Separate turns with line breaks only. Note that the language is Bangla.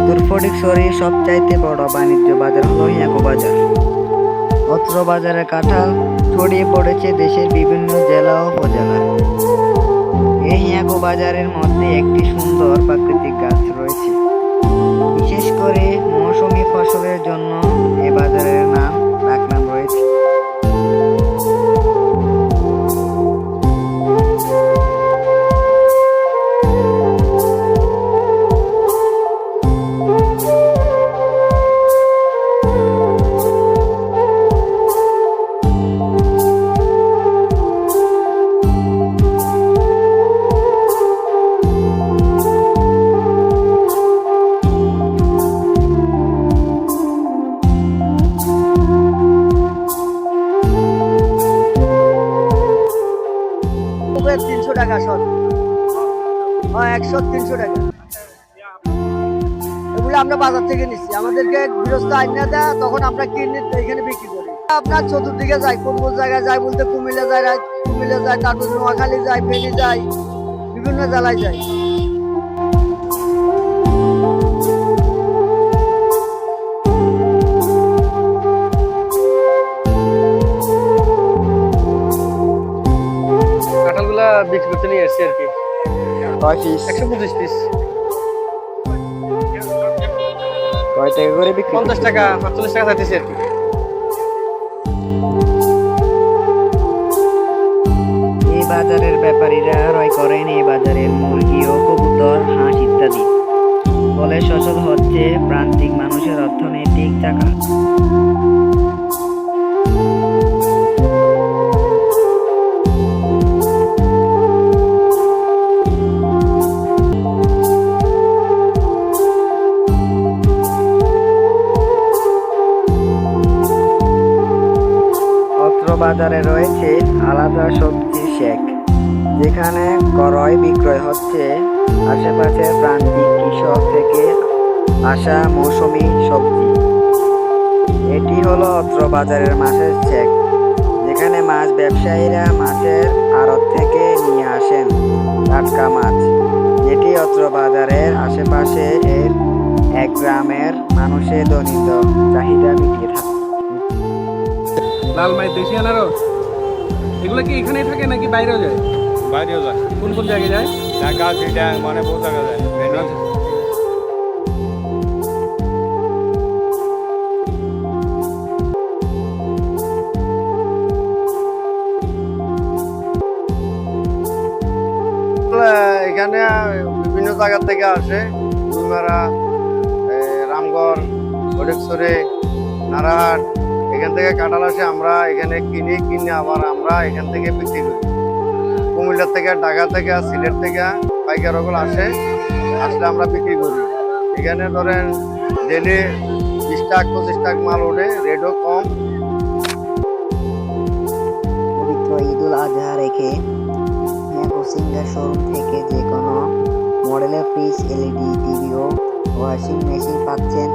উত্তর ফটিকছড়ির সবচাইতে বড় বাণিজ্য বাজার হলো হিয়াকো বাজার। অত্র বাজারে কাঁঠাল ছড়িয়ে পড়েছে দেশের বিভিন্ন জেলা ও উপজেলায়। এই হিয়াকো বাজারের মধ্যে একটি সুন্দর প্রাকৃতিক গাছ রয়েছে। বিশেষ করে মৌসুমী ফসলের জন্য এ বাজারের ডাকনাম রয়েছে।
খুবের 300 টাকা শট, 100-300 টাকা। এগুলো আমরা বাজার থেকে নিচ্ছি, আমাদেরকে গৃহস্থ আইনা দেয়, তখন আমরা কিনে এখানে বিক্রি করি। আপনার চতুর্দিকে যাই, কোন কোন জায়গায় যায় বলতে কুমিল্লা যায়, তারপর নোয়াখালী যায়, ফেনী যায়, বিভিন্ন জেলায় যায়।
কাঁঠালগুলা বিক্রি করতে নিয়ে এসছি আর কি। 125 পিস,
কয় টাকা করে বিক্রি?
50 টাকা 45 টাকা চাইতেছি আর কি।
এই বাজারের ব্যাপারীরা ক্রয় করেন এই বাজারের মুরগি ও কবুতর, হাঁস ইত্যাদি। ফলে সচল হচ্ছে প্রান্তিক মানুষের অর্থনৈতিক চাকা। বাজারে রয়েছে আলাদা সবজি শেক, যেখানে ক্রয় বিক্রয় হচ্ছে আশেপাশের প্রান্তিক কৃষক থেকে আসা মৌসুমী সবজি। এটি হলো অত্র বাজারের মাছের শেক, যেখানে মাছ ব্যবসায়ীরা মাছের আড়ত থেকে নিয়ে আসেন টাটকা মাছ, যেটি অত্র বাজারের আশেপাশে এর এক গ্রামের মানুষের দৈনন্দিন চাহিদা মিটিয়ে থাকে।
লাল মাছ দেশি আনারস এগুলো কি এখানেই থাকে নাকি বাইরেও যায়?
বাইরেও যায়।
কোন কোন জায়গায় যায়?
ঢাকা, চিটাং, মানে বহু জায়গায় যায়। এখানে বিভিন্ন জায়গা থেকে আসে, ডুমারা, রামগড়, ফটিকছড়ি, নারায়ণ, এখান থেকে কাঁঠাল আসে। আমরা এখানে কিনে আবার আমরা এখান থেকে বিক্রি করি। কুমিল্লা থেকে, ঢাকা থেকে, সিলেট থেকে পাইকারগুলো আসলে আমরা বিক্রি করি। এখানে ধরেন ডেলি 20 টাকা 25 টাকা মাল ওঠে, রেটও কম।
পবিত্র ঈদুল আজহা রেখে হিয়াকো সিঙ্গার শোরুম থেকে যে কোনো মডেলের ফ্রিজ, এলইডি টিভি ও ওয়াশিং মেশিন পাচ্ছেন